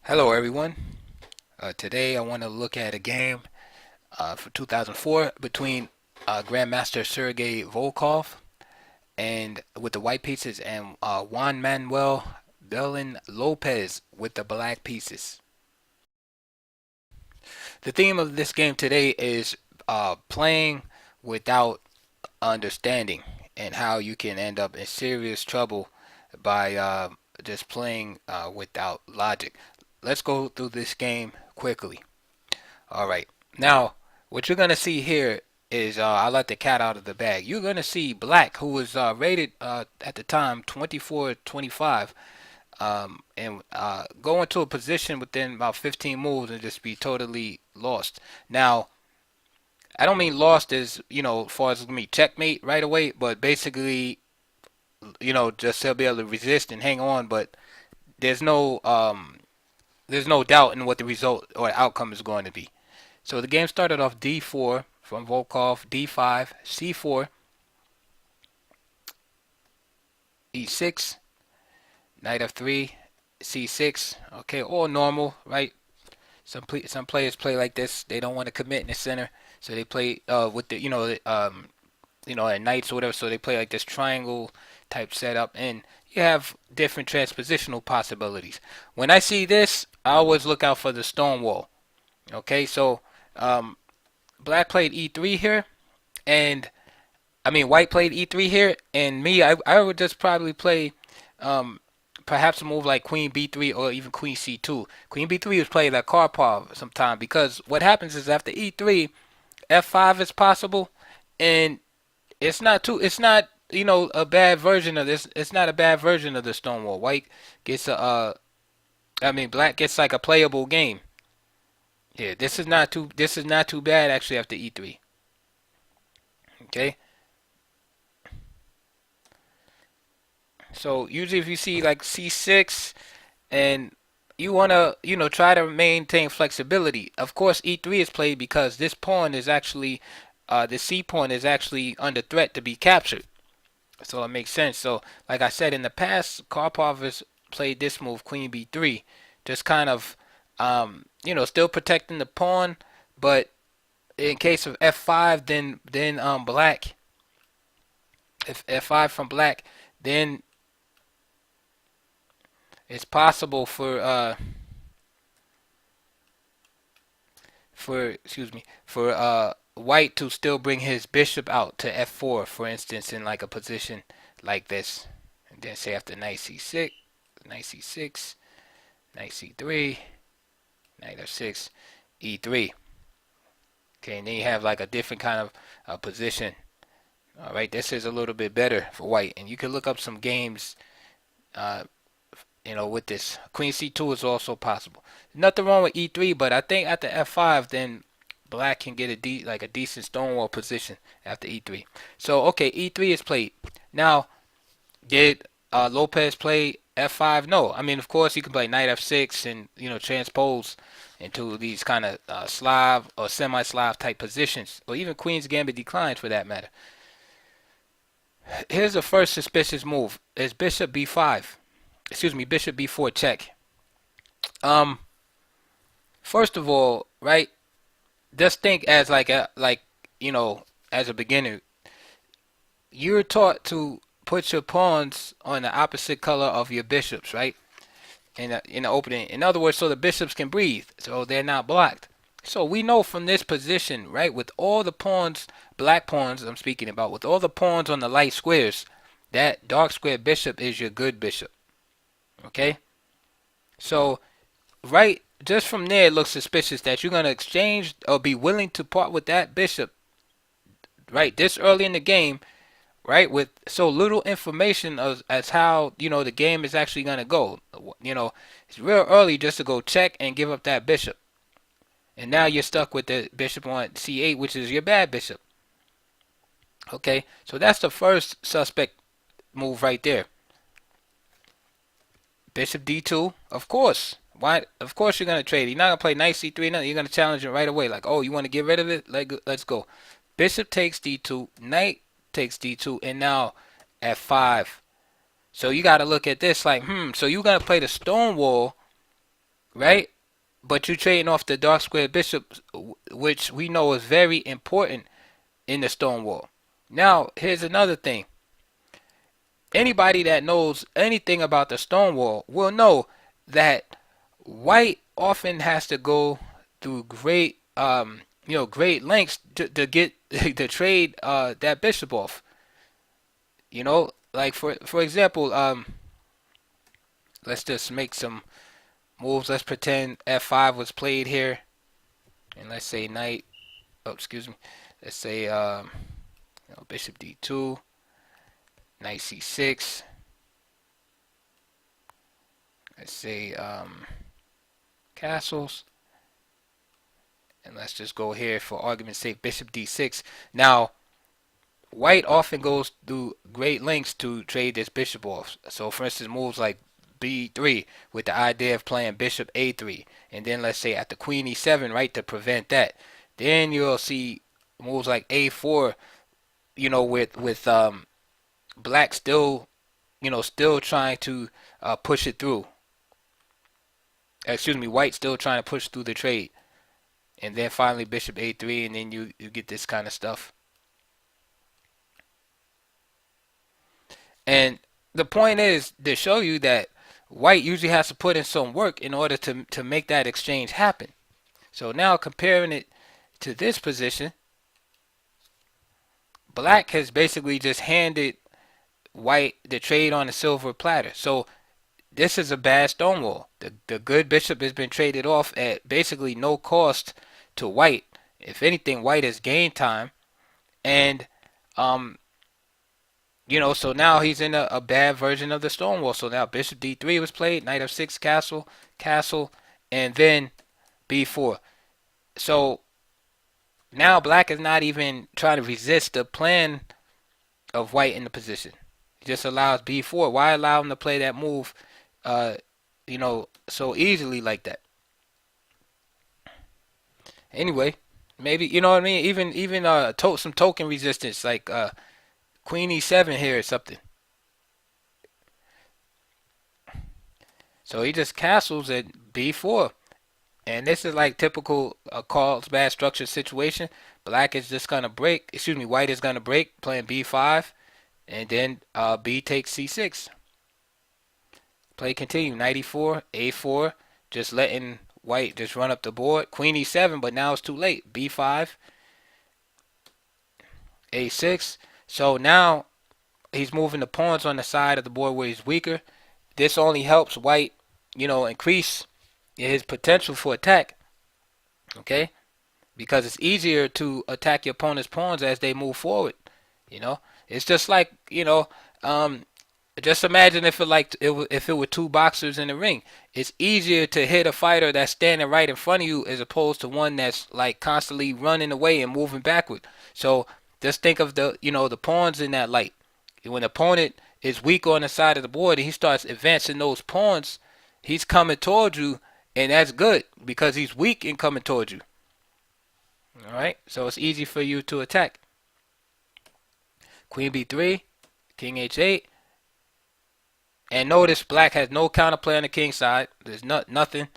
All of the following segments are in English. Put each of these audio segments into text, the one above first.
Hello everyone. Today I want to look at a game for 2004 between Grandmaster Sergey Volkov and with the white pieces and Juan Manuel Belen Lopez with the black pieces. The theme of this game today is playing without understanding and how you can end up in serious trouble by just playing without logic. Let's go through this game quickly. All right. Now, what you're gonna see here is I let the cat out of the bag. You're gonna see Black, who was rated at the time 24-25, and go into a position within about 15 moves and just be totally lost. Now, I don't mean lost as as far as me checkmate right away, but basically, just he'll be able to resist and hang on, but there's no there's no doubt in what the result or outcome is going to be. So the game started off d4 from Volkov, d5, c4, e6, knight f3, c6. Okay, all normal, right? Some players play like this. They don't want to commit in the center, so they play with the at knights or whatever. So they play like this triangle type setup, and you have different transpositional possibilities. When I see this, I always look out for the Stonewall. Okay, so um, Black played e3 here, and I mean White played e3 here, and I would just probably play um, perhaps a move like Queen b3 or even Queen c2. Queen b3 was played like Karpov sometime because what happens is after e3, f5 is possible, and it's not a bad version of this. It's not a bad version of the Stonewall. White gets I mean Black gets like a playable game. Yeah, this is not too bad actually after e3. Okay, so usually if you see like c6 and you want to try to maintain flexibility. Of course, e3 is played because this pawn is actually the c pawn is actually under threat to be captured. So it makes sense. So like I said in the past, Karpov has played this move, Queen b3, just kind of still protecting the pawn, but in case of f5, then Black, if f5 from Black, then it's possible for excuse me for White to still bring his bishop out to f4, for instance, in like a position like this, and then say after knight c6, knight c6, knight c3, knight f6, e3. Okay, and then you have like a different kind of position. All right, this is a little bit better for White, and you can look up some games uh, with this. Queen c2 is also possible. Nothing wrong with e3, but I think after f5, then Black can get like a decent Stonewall position after e3. So okay, e3 is played. Now, did Lopez play f5? No. I mean, of course, he can play knight f6 and transpose into these kind of Slav or semi-Slav type positions, or even Queen's Gambit declines for that matter. Here's the first suspicious move: is bishop b5. Excuse me, bishop b4 check. Um, First of all, right? Just think as as a beginner, you're taught to put your pawns on the opposite color of your bishops, right? In the opening. In other words, so the bishops can breathe, so they're not blocked. So we know from this position, right, with all the pawns, black pawns I'm speaking about, with all the pawns on the light squares, that dark square bishop is your good bishop. Okay? So, right, just from there it looks suspicious that you're going to exchange or be willing to part with that bishop, right, this early in the game, right, with so little information as how the game is actually going to go. It's real early just to go check and give up that bishop, and now you're stuck with the bishop on c8, which is your bad bishop. Okay, so that's the first suspect move right there. Bishop d2, of course. Why? Of course you're gonna trade. You're not gonna play knight c3. Nothing. You're gonna challenge it right away. Like, oh, you want to get rid of it? Let's go. Bishop takes d2. Knight takes d2, and now f5. So you got to look at this like, so you're gonna play the Stonewall right? But you trading off the dark square bishop, which we know is very important in the Stonewall. Now, here's another thing. Anybody that knows anything about the Stonewall will know that white often has to go through great lengths to get to trade that bishop off. Like for example, let's just make some moves. Let's pretend f5 was played here, and let's say knight. Oh, excuse me. Let's say bishop d2, knight c6. Let's say castles, and let's just go here for argument's sake, bishop d6. Now, white often goes through great lengths to trade this bishop off. So, for instance, moves like b3 with the idea of playing bishop a3, and then let's say at the queen e7, right, to prevent that. Then you'll see moves like a4, with black still, still trying to push it through. Excuse me, white still trying to push through the trade, and then finally bishop a3, and then you get this kind of stuff. And the point is to show you that white usually has to put in some work in order to make that exchange happen. So now comparing it to this position, black has basically just handed white the trade on a silver platter. So this is a bad Stonewall. The good bishop has been traded off at basically no cost to white. If anything, white has gained time. And so now he's in a bad version of the Stonewall. So now bishop d3 was played, knight f6, castle, and then b4. So now black is not even trying to resist the plan of white in the position. He just allows b4. Why allow him to play that move, so easily like that? Anyway, maybe, you know what I mean? Even some token resistance like queen e7 here or something. So he just castles at b4. And this is like typical Carlsbad structure situation. Black is just going to break. Excuse me, white is going to break, playing b5. And then b takes c6. Play continue. Knight e4, a4. Just letting white just run up the board. Queen e7, but now it's too late. b5, a6. So now he's moving the pawns on the side of the board where he's weaker. This only helps white, increase his potential for attack. Okay? Because it's easier to attack your opponent's pawns as they move forward. It's just like, just imagine if it were two boxers in the ring. It's easier to hit a fighter that's standing right in front of you as opposed to one that's like constantly running away and moving backward. So just think of the pawns in that light. When the opponent is weak on the side of the board and he starts advancing those pawns, he's coming towards you, and that's good because he's weak and coming towards you. All right, so it's easy for you to attack. Queen b3, king h8. And notice black has no counterplay on the king side. There's nothing.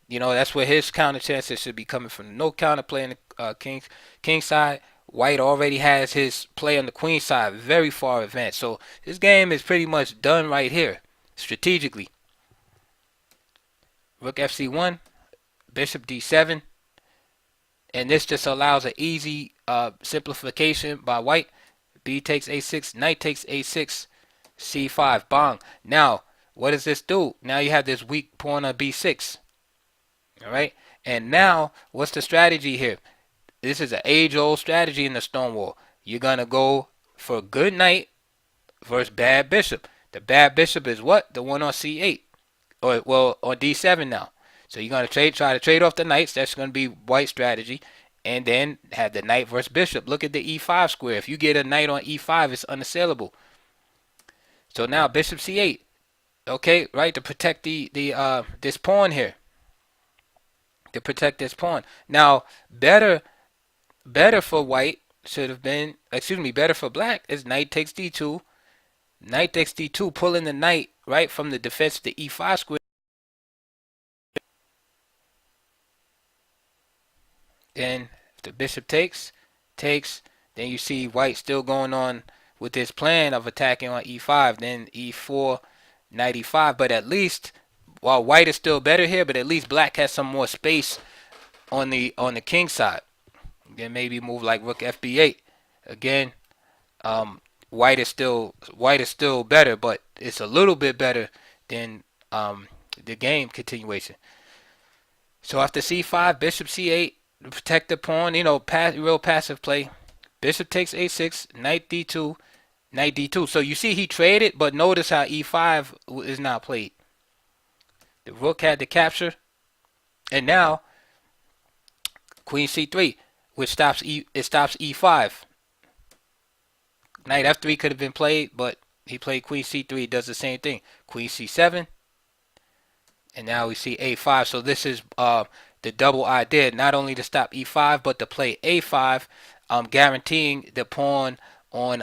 That's where his counter chances should be coming from. No counterplay on the king side. White already has his play on the queen side very far advanced. So this game is pretty much done right here, strategically. Rook fc1, bishop d7. And this just allows an easy simplification by white. B takes a6, knight takes a6. c5, bang. Now, what does this do? Now you have this weak pawn on b6. All right? And now, what's the strategy here? This is an age-old strategy in the Stonewall. You're going to go for a good knight versus bad bishop. The bad bishop is what? The one on c8. Or, well, on d7 now. So you're going to try to trade off the knights. That's going to be white strategy. And then have the knight versus bishop. Look at the e5 square. If you get a knight on e5, it's unassailable. So now bishop c8, okay, right, to protect this pawn here. To protect this pawn. Now, better for white should have been, better for black is knight takes d2. Knight takes d2, pulling the knight right from the defense to e5 square. Then if the bishop takes, then you see white still going on with this plan of attacking on e5, then e4, knight e5. But at least, while white is still better here, but at least black has some more space on the king side. Then maybe move like rook fb8. Again, um, white is still better, but it's a little bit better than the game continuation. So after c5, bishop c8, protect the pawn. Real passive play. Bishop takes a6, knight d2, knight d2. So you see he traded, but notice how e5 is not played. The rook had the capture, and now queen c3, which stops e5. Knight f3 could have been played, but he played queen c3. Does the same thing. Queen c7, and now we see a5. So this is the double idea, not only to stop e5, but to play a5, guaranteeing the pawn on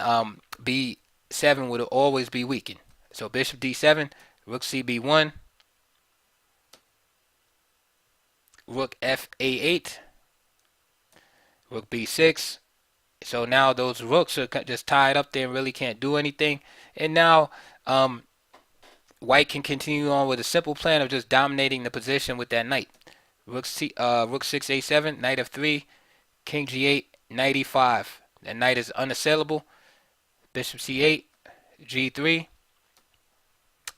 b7 would always be weakened. So bishop d7, rook cb1, rook fa8, rook b6. So now those rooks are just tied up there and really can't do anything. And now white can continue on with a simple plan of just dominating the position with that knight. Rook 6 a7, knight f3, king g8, knight e5. That knight is unassailable. Bishop c8, g3,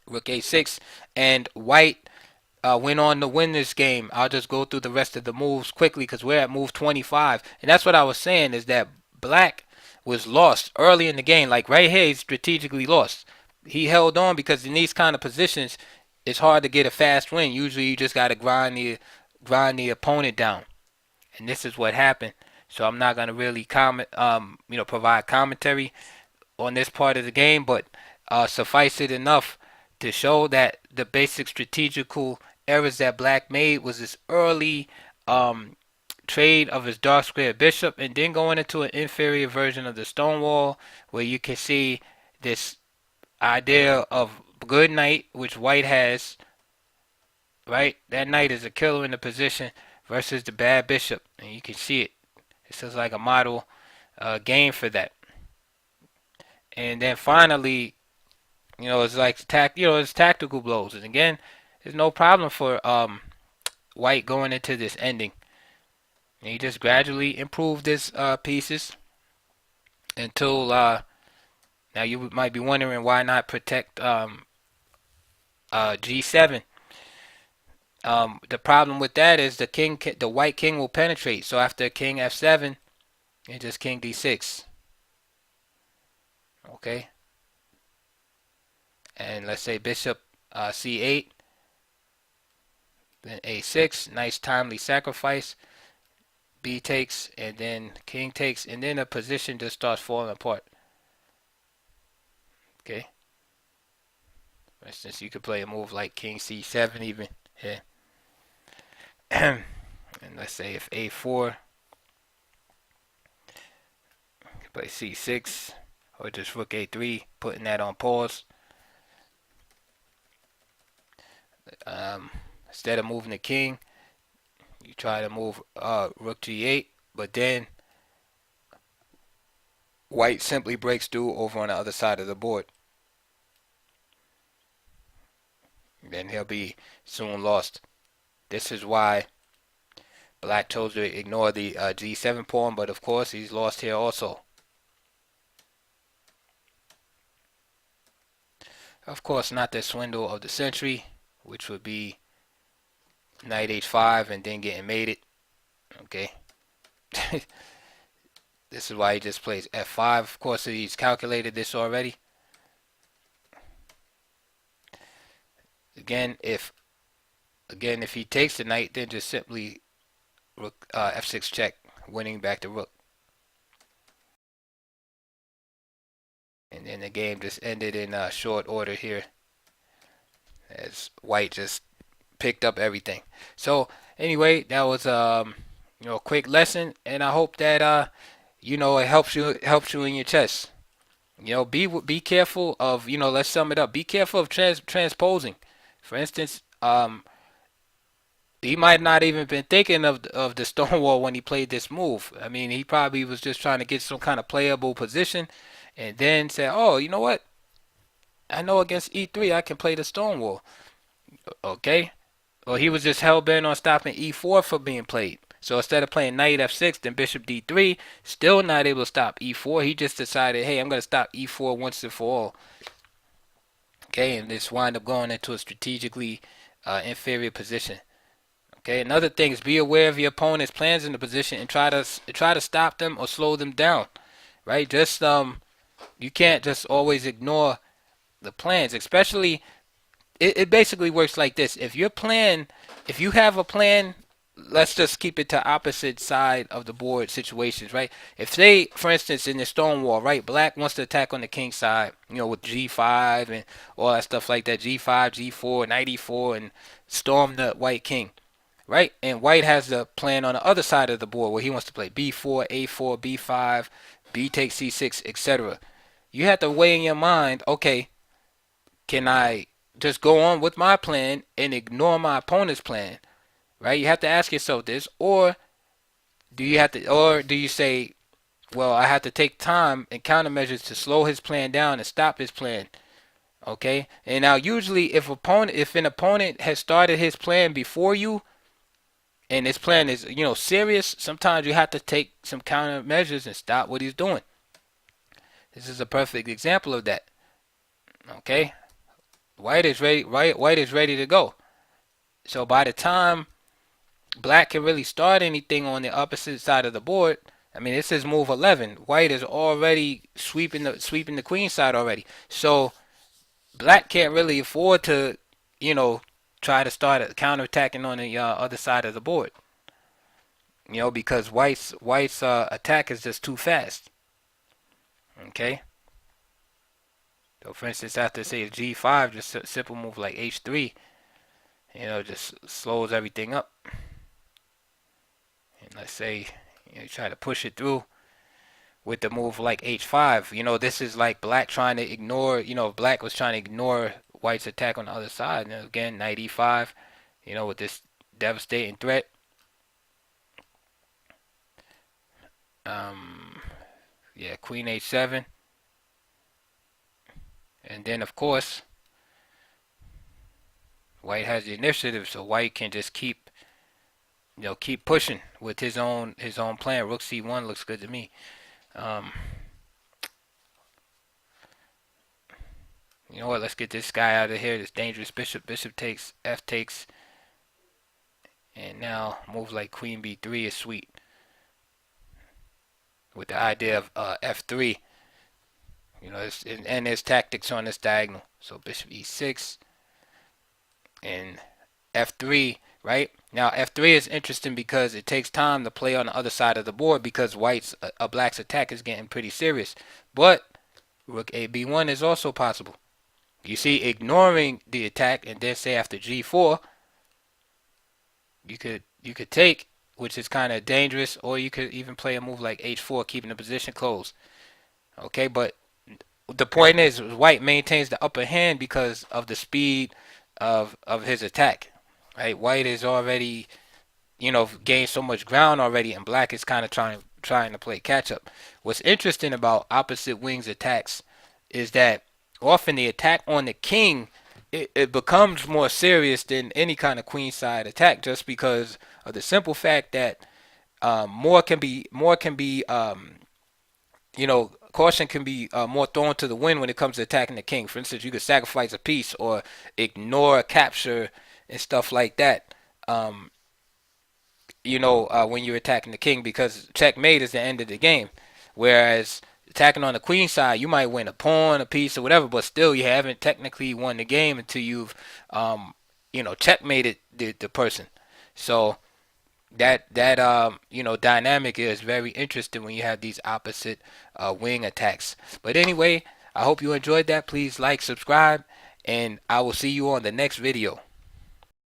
rook a6, and white went on to win this game. I'll just go through the rest of the moves quickly because we're at move 25, and that's what I was saying is that black was lost early in the game. Like right here, he's strategically lost. He held on because in these kind of positions, it's hard to get a fast win. Usually, you just got to grind the opponent down, and this is what happened. So I'm not gonna really provide commentary on this part of the game, but suffice it enough to show that the basic strategical errors that black made was this early trade of his dark square bishop, and then going into an inferior version of the Stonewall, where you can see this idea of good knight, which white has, right? That knight is a killer in the position versus the bad bishop, and you can see it. This is like a model game for that. And then finally, it's like it's tactical blows. And again, there's no problem for white going into this ending. And he just gradually improved his pieces until now you might be wondering why not protect g7. The problem with that is the white king will penetrate. So after king f7, and just king d6. Okay. And let's say bishop c8, then a6, nice timely sacrifice. B takes, and then king takes, and then the position just starts falling apart. Okay. For instance, you could play a move like king c7 even here. And let's say if a4, you could play c6, or just rook a3, putting that on pause. Instead of moving the king, you try to move rook g8, but then white simply breaks through over on the other side of the board. Then he'll be soon lost. This is why black chose to ignore the g7 pawn, but of course he's lost here also. Of course, not the swindle of the century, which would be knight h5 and then getting mated. Okay. This is why he just plays f5. Of course, he's calculated this already. Again, if he takes the knight, then just simply rook f6 check, winning back the rook. And then the game just ended in short order here, as white just picked up everything. So anyway, that was a quick lesson, and I hope that it helps you in your chess. Be careful of let's sum it up. Be careful of transposing. For instance, he might not even been thinking of the Stonewall when he played this move. I mean, he probably was just trying to get some kind of playable position, and then said, "Oh, you know what? I know against E3 I can play the Stonewall." Okay, well he was just hell bent on stopping E4 from being played. So instead of playing knight F6, then bishop D3, still not able to stop E4. He just decided, hey, I'm gonna stop E4 once and for all. Okay, and this wind up going into a strategically inferior position. Okay, another thing is be aware of your opponent's plans in the position and try to stop them or slow them down. Right? Just you can't just always ignore the plans, especially it basically works like this. If you have a plan, let's just keep it to opposite side of the board situations, right? If say, for instance, in the Stonewall, right, black wants to attack on the king side, with G5 and all that stuff like that, G5, G4, knight E4, and storm the white king, right? And white has the plan on the other side of the board where he wants to play B4, A4, B5, B takes C6, etc. You have to weigh in your mind, okay, can I just go on with my plan and ignore my opponent's plan, right? You have to ask yourself this, or do you say, well, I have to take time and countermeasures to slow his plan down and stop his plan. Okay? And now usually if an opponent has started his plan before you and his plan is, serious, sometimes you have to take some countermeasures and stop what he's doing. This is a perfect example of that. Okay? White is ready, right? White is ready to go. So by the time black can really start anything on the opposite side of the board, I mean, this is move 11. White is already sweeping the queen side already. So black can't really afford to, try to start counterattacking on the other side of the board. Because white's attack is just too fast. Okay. So for instance, after say G5, just a simple move like H3, just slows everything up. And let's say you try to push it through with the move like H5. This is like black trying to ignore, if black was trying to ignore white's attack on the other side. And again, knight E5, with this devastating threat. Yeah, queen H7. And then of course, white has the initiative, so white can just keep pushing with his own plan. Rook C1 looks good to me. You know what? Let's get this guy out of here. This dangerous bishop. Bishop takes, F takes, and now move like queen B3 is sweet. With the idea of F3, and there's tactics on this diagonal. So bishop E6 and F3, right? Now F3 is interesting because it takes time to play on the other side of the board because black's attack is getting pretty serious. But rook AB1 is also possible. You see, ignoring the attack and then say after G4, you could take, which is kind of dangerous, or you could even play a move like H4, keeping the position closed. Okay, but the point is, white maintains the upper hand because of the speed of his attack. Right, white is already, gained so much ground already, and black is kind of trying to play catch up. What's interesting about opposite wings attacks is that often the attack on the king it becomes more serious than any kind of queenside attack, just because of the simple fact that more can be caution can be more thrown to the wind when it comes to attacking the king. For instance, you could sacrifice a piece or ignore a capture and stuff like that. When you're attacking the king, because checkmate is the end of the game. Whereas attacking on the queen side, you might win a pawn, a piece, or whatever, but still you haven't technically won the game until you've, checkmated the person. So that dynamic is very interesting when you have these opposite wing attacks. But anyway, I hope you enjoyed that. Please like, subscribe, and I will see you on the next video.